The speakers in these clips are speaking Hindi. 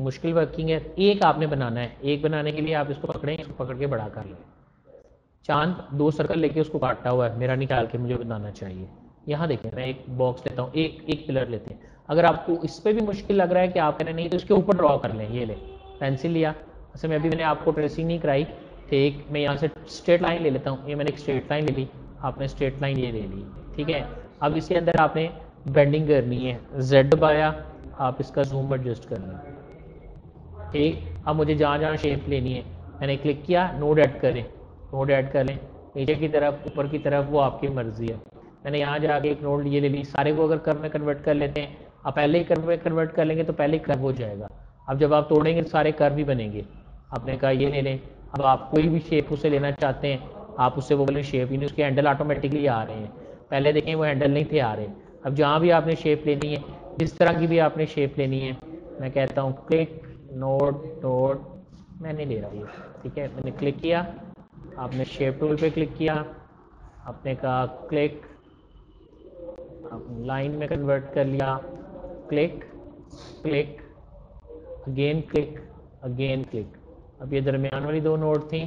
मुश्किल वर्किंग है। एक आपने बनाना है, एक बनाने के लिए आप इसको पकड़ें, इसको पकड़ के बड़ा कर लें। चांद 2 सर्कल लेके उसको काटा हुआ है, मेरा निकाल के मुझे बनाना चाहिए। यहाँ देखें, मैं एक बॉक्स लेता हूँ, एक पिलर लेते हैं। अगर आपको इस पर भी मुश्किल लग रहा है कि आप करें नहीं, तो इसके ऊपर ड्रॉ कर लें। ये ले पेंसिल लिया, वैसे मैं अभी मैंने आपको ट्रेसिंग नहीं कराई। ठीक, मैं यहाँ से स्ट्रेट लाइन ले लेता हूँ। ये मैंने एक स्ट्रेट लाइन ले ली, आपने स्ट्रेट लाइन ये ले ली। ठीक है, अब इसके अंदर आपने बेंडिंग करनी है। Z दबाया, आप इसका जूम एडजस्ट कर लें। ठीक, अब मुझे जहाँ जहाँ शेप लेनी है मैंने क्लिक किया, नोड ऐड करें, नोड ऐड कर लें। नीचे की तरफ, ऊपर की तरफ, वो आपकी मर्जी है। मैंने यहाँ जाके एक नोड ये ले ली। सारे को अगर कर्व में कन्वर्ट कर लेते हैं, आप पहले ही कर्व में कन्वर्ट कर लेंगे तो पहले ही कर्व हो जाएगा। अब जब आप तोड़ेंगे तो सारे कर्व ही बनेंगे। आपने कहा ये ले लें। अब आप कोई भी शेप उसे लेना चाहते हैं, आप उससे वो वाले शेप, यानी उसके हैंडल ऑटोमेटिकली आ रहे हैं। पहले देखें वो हैंडल नहीं थे आ रहे। अब जहाँ भी आपने शेप लेनी है, जिस तरह की भी आपने शेप लेनी है, मैं कहता हूँ क्लिक, नोड, नोड, मैं नहीं ले रहा ये। ठीक है, मैंने क्लिक किया, आपने शेप टूल पे क्लिक किया, आपने कहा क्लिक, आपने लाइन में कन्वर्ट कर लिया, click, click, again click, again click. अब ये दरमियान वाली 2 नोड थी,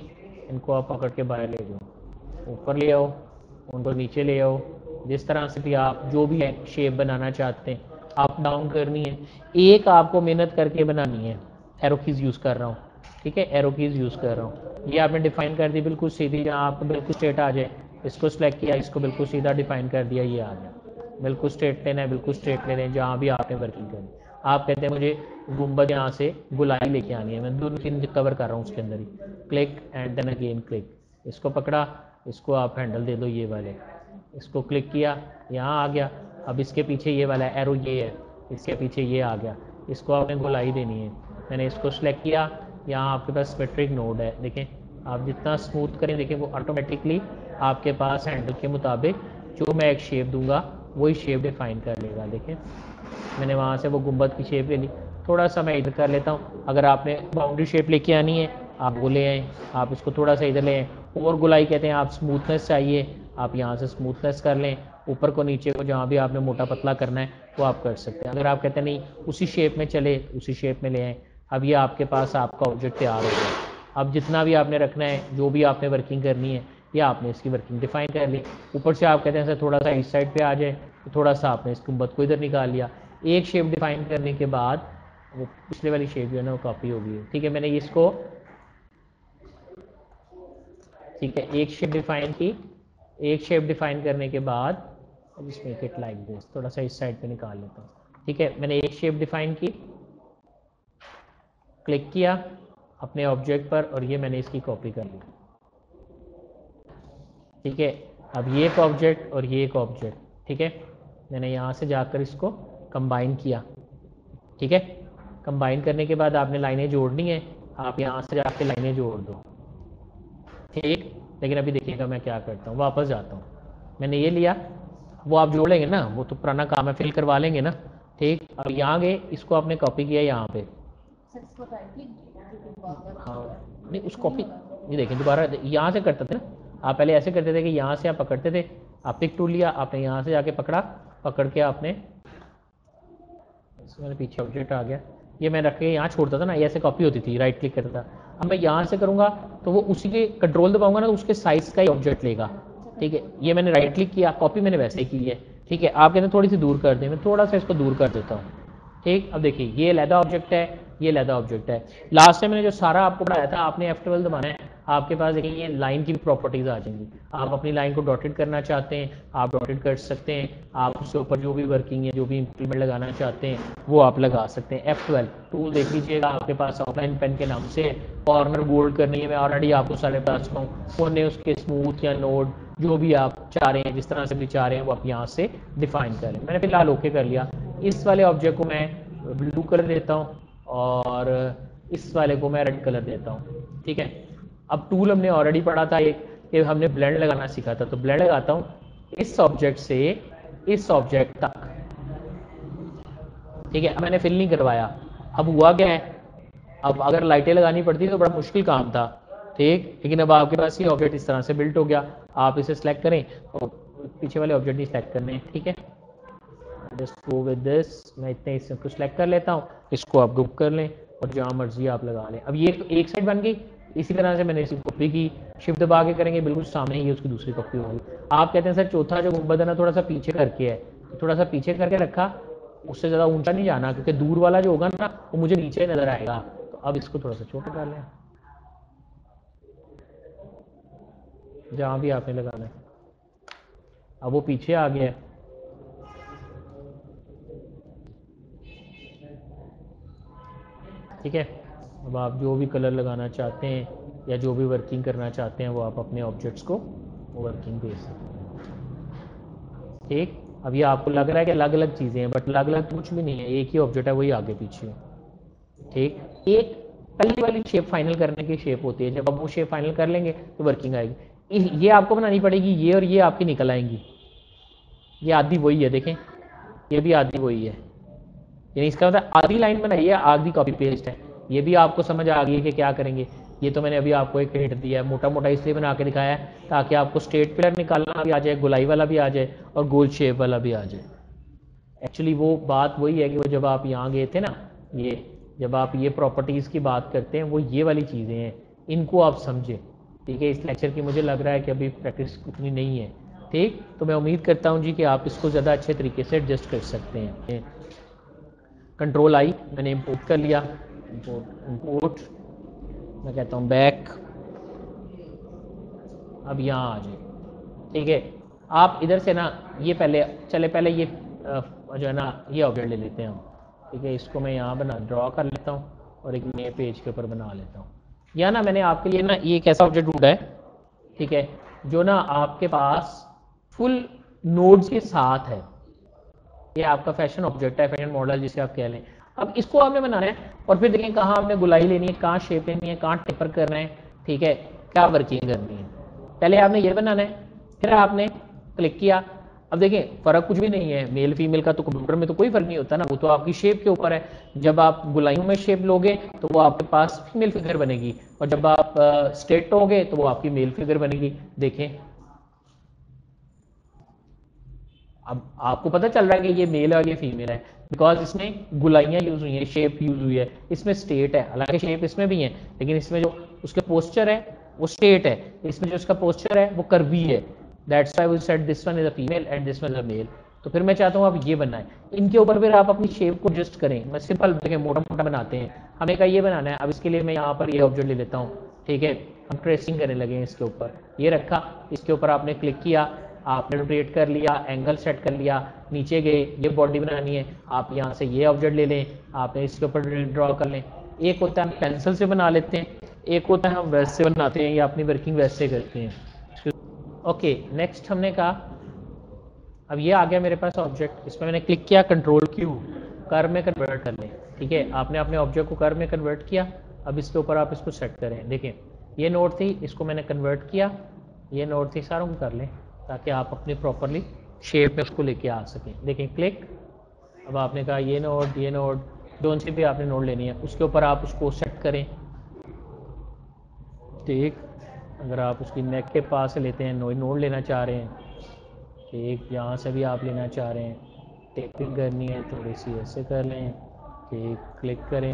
इनको आप पकड़ के बाहर ले जाओ, ऊपर ले आओ, उनको नीचे ले आओ। जिस तरह से भी आप जो भी है शेप बनाना चाहते हैं, अप डाउन करनी है। एक आपको मेहनत करके बनानी है। एरो कीज यूज़ कर रहा हूँ। ठीक है, एरो कीज यूज़ कर रहा हूँ। ये आपने डिफाइन कर दी बिल्कुल सीधी, जहाँ आपको बिल्कुल स्ट्रेट आ जाए। इसको सेलेक्ट किया, इसको बिल्कुल सीधा डिफाइन कर दिया, ये आ गया। बिल्कुल स्ट्रेट लेना है, बिल्कुल स्ट्रेट ले लें जहाँ भी आपने वर्किंग करनी। आप कहते हैं मुझे गुंबद यहाँ से गुलाई लेके आनी है, मैं 2-3 कवर कर रहा हूँ उसके अंदर ही। Click and then again click, इसको पकड़ा, इसको आप हैंडल दे दो ये वाले, इसको क्लिक किया, यहाँ आ गया। अब इसके पीछे ये वाला एरो ये है, इसके पीछे ये आ गया, इसको आपने गोलाई देनी है। मैंने इसको सेलेक्ट किया, यहाँ आपके पास सिमेट्रिक नोड है। देखें, आप जितना स्मूथ करें, देखें वो ऑटोमेटिकली आपके पास हैंडल के मुताबिक जो मैं एक शेप दूंगा वही शेप डिफाइन कर लेगा। देखें, मैंने वहाँ से वो गुंबद की शेप ले ली। थोड़ा सा मैं इधर कर लेता हूँ। अगर आपने बाउंड्री शेप लेके आनी है, आप वो ले आएँ, आप इसको थोड़ा सा इधर ले आएँ। और गुलाई कहते हैं, आप स्मूथनेस चाहिए, आप यहाँ से स्मूथनेस कर लें। ऊपर को नीचे को जहाँ भी आपने मोटा पतला करना है वो आप कर सकते हैं। अगर आप कहते हैं नहीं उसी शेप में चले, उसी शेप में ले आएँ। अब ये आपके पास आपका ऑब्जेक्ट तैयार हो गया। अब जितना भी आपने रखना है, जो भी आपने वर्किंग करनी है, या आपने इसकी वर्किंग डिफाइन कर ली। ऊपर से आप कहते हैं सर थोड़ा सा इस साइड पे आ जाए, तो थोड़ा सा आपने इस गुंबद को इधर निकाल लिया। एक शेप डिफाइन करने के बाद वो पिछले वाली शेप जो है ना वो कॉपी हो गई। ठीक है, मैंने इसको, ठीक है, एक शेप डिफाइन की। एक शेप डिफाइन करने के बाद इसमें मेक लाइक दिस, थोड़ा सा इस साइड पे निकाल लेता हूँ। ठीक है, मैंने एक शेप डिफाइन की, क्लिक किया अपने ऑब्जेक्ट पर, और ये मैंने इसकी कॉपी कर ली। ठीक है, अब ये एक ऑब्जेक्ट और ये एक ऑब्जेक्ट। ठीक है, मैंने यहाँ से जाकर इसको कंबाइन किया। ठीक है, कंबाइन करने के बाद आपने लाइनें जोड़नी है, आप यहाँ से जाके लाइनें जोड़ दो। ठीक, लेकिन अभी देखिएगा मैं क्या करता हूँ, वापस जाता हूँ। मैंने ये लिया, वो आप जोड़ लेंगे ना, वो तो पुराना काम है, फिल करवा लेंगे ना। ठीक, अब यहाँ गए, इसको आपने कॉपी किया यहाँ पे। हाँ, नहीं उस कॉपी, ये देखें दोबारा यहाँ से करते थे ना, आप पहले ऐसे करते थे कि यहाँ से आप पकड़ते थे, आप पिक टूल लिया, आपने यहाँ से जाके पकड़ा, पकड़ के आपने, मेरे पीछे ऑब्जेक्ट आ गया, ये मैं रख के यहाँ छोड़ता था ना, ये ऐसे कॉपी होती थी, राइट क्लिक करता था। अब मैं यहाँ से करूँगा तो वो उसी के कंट्रोल दबाऊंगा ना, तो उसके साइज का ही ऑब्जेक्ट लेगा। ठीक है, ये मैंने राइट क्लिक किया, कॉपी मैंने वैसे ही की है। ठीक है, आप कहते हैं थोड़ी सी दूर कर दें, मैं थोड़ा सा इसको दूर कर देता हूँ। ठीक, अब देखिए ये लैदा ऑब्जेक्ट है, ये लैदा ऑब्जेक्ट है। लास्ट टाइम मैंने जो सारा आपको पढ़ाया था, आपने F12 दबाना है, आपके पास देखिए ये लाइन की भी प्रॉपर्टीज आ जाएंगी। आप अपनी लाइन को डॉटेड करना चाहते हैं, आप डॉटेड कर सकते हैं। आप उसके ऊपर जो भी वर्किंग है, जो भी इंप्लीमेंट लगाना चाहते हैं, वो आप लगा सकते हैं। F12 टूल देख लीजिएगा, आपके पास आउटलाइन पेन के नाम से कॉर्नर बोल्ड करनी है, मैं ऑलरेडी आपको सारे बता चुका हूँ। कोने उसके स्मूथ या नोड जो भी आप चाह रहे हैं, जिस तरह से भी चाह रहे हैं, वो आप यहाँ से डिफाइन करें। मैंने फिलहाल ओके कर लिया। इस वाले ऑब्जेक्ट को मैं ब्लू कलर देता हूँ और इस वाले को मैं रेड कलर देता हूँ। ठीक है, अब टूल हमने ऑलरेडी पढ़ा था एक, कि हमने ब्लेंड लगाना सीखा था, तो ब्लेंड लगाता हूँ इस ऑब्जेक्ट से इस ऑब्जेक्ट तक। ठीक है, अब मैंने फिल नहीं करवाया। अब हुआ क्या है, अब अगर लाइटें लगानी पड़ती तो बड़ा मुश्किल काम था। ठीक, लेकिन अब आपके पास ये ऑब्जेक्ट इस तरह से बिल्ट हो गया। आप इसे सिलेक्ट करें और पीछे वाले ऑब्जेक्ट ही सिलेक्ट करने हैं। ठीक है, जस्ट गो विद दिस, मैं इतने इसको सिलेक्ट कर लेता हूँ, इसको आप ग्रुप कर लें, और जहाँ मर्जी आप लगा लें। अब ये एक साइड बन गई, इसी तरह से मैंने इसकी कॉपी की, शिफ्ट दबा के करेंगे बिल्कुल सामने ही उसकी दूसरी कॉपी होगी। आप कहते हैं सर चौथा जो गुंबद है ना थोड़ा सा पीछे करके है, तो थोड़ा सा पीछे करके रखा, उससे ज़्यादा ऊंचा नहीं जाना क्योंकि दूर वाला जो होगा ना वो मुझे नीचे नजर आएगा। तो अब इसको थोड़ा सा छोटा कर लें जहाँ भी आपने लगाना है। अब वो पीछे आ गया है, ठीक है। अब आप जो भी कलर लगाना चाहते हैं या जो भी वर्किंग करना चाहते हैं वो आप अपने ऑब्जेक्ट्स को वर्किंग दे सकते हैं, ठीक। अब ये आपको लग रहा है कि अलग अलग चीज़ें हैं, बट अलग अलग कुछ भी नहीं है, एक ही ऑब्जेक्ट है, वही आगे पीछे है, ठीक। एक पहली वाली शेप फाइनल करने की शेप होती है, जब आप वो शेप फाइनल कर लेंगे तो वर्किंग आएगी। ये आपको बनानी पड़ेगी, ये और ये आपकी निकल आएंगी। ये आधी वही है, देखें ये भी आधी वही है, यानी इसका मतलब आधी लाइन बनाई है, आधी कॉपी पेस्ट है। ये भी आपको समझ आ गई है कि क्या करेंगे। ये तो मैंने अभी आपको एक हिंट दिया है, मोटा मोटा इसलिए बना के दिखाया है ताकि आपको स्ट्रेट पिलर निकालना भी आ जाए, गोलाई वाला भी आ जाए और गोल शेप वाला भी आ जाए। एक्चुअली वो बात वही है कि वो जब आप यहाँ गए थे ना, ये जब आप ये प्रॉपर्टीज़ की बात करते हैं वो ये वाली चीज़ें हैं, इनको आप समझे, ठीक है। इस लेक्चर की मुझे लग रहा है कि अभी प्रैक्टिस उतनी नहीं है, ठीक। तो मैं उम्मीद करता हूँ जी कि आप इसको ज़्यादा अच्छे तरीके से एडजस्ट कर सकते हैं। कंट्रोल आई मैंने इंपोर्ट कर लिया, इंपोर्ट मैं कहता हूँ बैक। अब यहाँ आ जाए, ठीक है। आप इधर से ना ये पहले ये जो है ना ये ऑब्जेक्ट ले लेते हैं हम, ठीक है। इसको मैं यहाँ बना ड्रॉ कर लेता हूँ और एक नए पेज के ऊपर बना लेता हूँ। या ना मैंने आपके लिए ना ये एक ऐसा ऑब्जेक्ट ढूंढा है, ठीक है, जो ना आपके पास फुल नोड्स के साथ है। ये आपका फैशन ऑब्जेक्ट है, फैशन मॉडल जिसे आप कह लें। अब इसको आपने बनाना है और फिर देखें कहाँ आपने गुलाई लेनी है, कहाँ शेप लेनी है, कहाँ टेपर करना है, ठीक है, क्या वर्किंग करनी है। पहले आपने ये बनाना है, फिर आपने क्लिक किया। अब देखें फर्क कुछ भी नहीं है, मेल फीमेल का तो कंप्यूटर में तो कोई फर्क नहीं होता ना, वो तो आपकी शेप के ऊपर है। जब आप गुलाइयों में शेप लोगे तो वो आपके पास फीमेल फिगर बनेगी, और जब आप स्ट्रेट होगे तो वो आपकी मेल फिगर बनेगी। देखें अब आपको पता चल रहा है कि ये मेल है और ये फीमेल है, बिकॉज इसमें गुलाइयाँ यूज हुई हैं, शेप यूज हुई है, इसमें स्टेट है। हालांकि शेप इसमें भी है, लेकिन इसमें जो उसके पोस्चर है वो स्टेट है, इसमें जो उसका पोस्चर है वो कर्वी है। That's why we said this one is a female and this one is a male. तो फिर मैं चाहता हूँ आप ये बनाएं, इनके ऊपर फिर आप अपनी शेप को एडजस्ट करें। मैं सिंपल देखें मोटा मोटा बनाते हैं, हमें का ये बनाना है। अब इसके लिए मैं यहाँ पर ये ऑब्जेक्ट ले लेता हूँ, ठीक है। हम ट्रेसिंग करने लगे हैं इसके ऊपर, ये रखा, इसके ऊपर आपने क्लिक किया, आपने रोटेट कर लिया, एंगल सेट कर लिया, नीचे गए, ये बॉडी बनानी है, आप यहाँ से ये ऑब्जेक्ट ले लें, आपने इसके ऊपर ड्रॉ कर लें। एक होता है हम पेंसिल से बना लेते हैं, एक होता है हम वैसे बनाते हैं या अपनी वर्किंग वैसे करते हैं। ओके नेक्स्ट हमने कहा, अब ये आ गया मेरे पास ऑब्जेक्ट, इसमें मैंने क्लिक किया, कंट्रोल क्यू, कर्व में कन्वर्ट कर लें, ठीक है। आपने अपने ऑब्जेक्ट को कर्व में कन्वर्ट किया। अब इसके ऊपर आप इसको सेट करें। देखिए ये नोड थी, इसको मैंने कन्वर्ट किया, ये नोड थी, सारों को कर लें ताकि आप अपनी प्रॉपरली शेप में उसको लेके आ सकें। देखें क्लिक, अब आपने कहा ये नोड दोनों से भी आपने नोड लेनी है, उसके ऊपर आप उसको सेट करें, ठीक। अगर आप उसकी नेक के पास से लेते हैं, नोड लेना चाह रहे हैं, ठीक, यहाँ से भी आप लेना चाह रहे हैं, टेपिंग करनी है थोड़ी सी ऐसे कर लें, ठीक, क्लिक करें,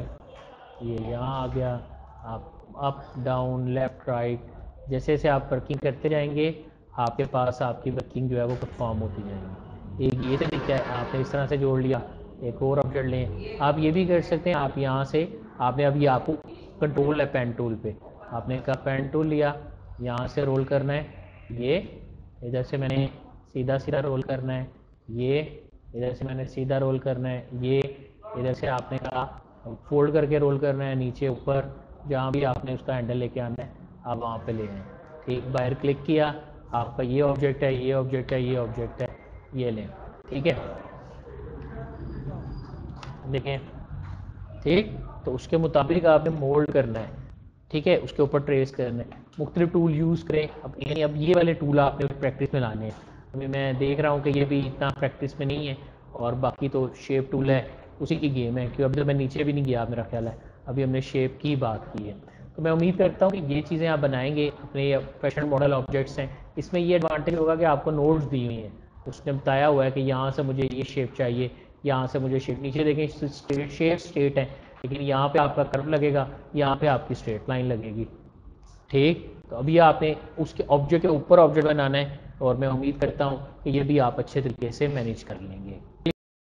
ये यहाँ आ गया। आप अप डाउन लेफ्ट राइट जैसे जैसे आप वर्किंग करते जाएंगे आपके पास आपकी वर्किंग जो है वो परफॉर्म होती जाएगी। एक ये तरीका है, आपने इस तरह से जोड़ लिया। एक और ऑब्जेक्ट लें, आप ये भी कर सकते हैं, आप यहाँ से आपने अभी आपको कंट्रोल है पेन टूल पे, आपने कहा पेन टूल लिया, यहाँ से रोल करना है, ये इधर से मैंने सीधा सीधा रोल करना है, ये इधर से मैंने सीधा रोल करना है, ये इधर से आपने कहा फोल्ड करके रोल करना है, नीचे ऊपर जहाँ भी आपने उसका हैंडल लेके आना है आप वहाँ पे ले आए, ठीक। बाहर क्लिक किया, आपका ये ऑब्जेक्ट है, ये ऑब्जेक्ट है, ये ऑब्जेक्ट है, ये लें, ठीक है। देखें ठीक, तो उसके मुताबिक आपने मोल्ड करना है, ठीक है, उसके ऊपर ट्रेस करना है। मुख्तलिफ टूल यूज़ करें, अब ये वाले टूल आपने प्रैक्टिस में लाने हैं। अभी मैं देख रहा हूँ कि ये भी इतना प्रैक्टिस में नहीं है, और बाकी तो शेप टूल है उसी की गेम है, क्योंकि अभी तो मैं नीचे भी नहीं गया मेरा ख्याल है, अभी हमने शेप की बात की है। तो मैं उम्मीद करता हूँ कि ये चीज़ें आप बनाएंगे, अपने फैशन मॉडल ऑब्जेक्ट्स हैं, इसमें ये एडवांटेज होगा कि आपको नोट्स दी हुई हैं, उसने बताया हुआ है कि यहाँ से मुझे ये शेप चाहिए, यहाँ से मुझे शेप, नीचे देखें शेप स्टेट है, लेकिन यहाँ पे आपका कर्व लगेगा, यहाँ पे आपकी स्ट्रेट लाइन लगेगी। ठीक, तो अभी आपने उसके ऑब्जेक्ट के ऊपर ऑब्जेक्ट बनाना है, और मैं उम्मीद करता हूँ कि ये भी आप अच्छे तरीके से मैनेज कर लेंगे।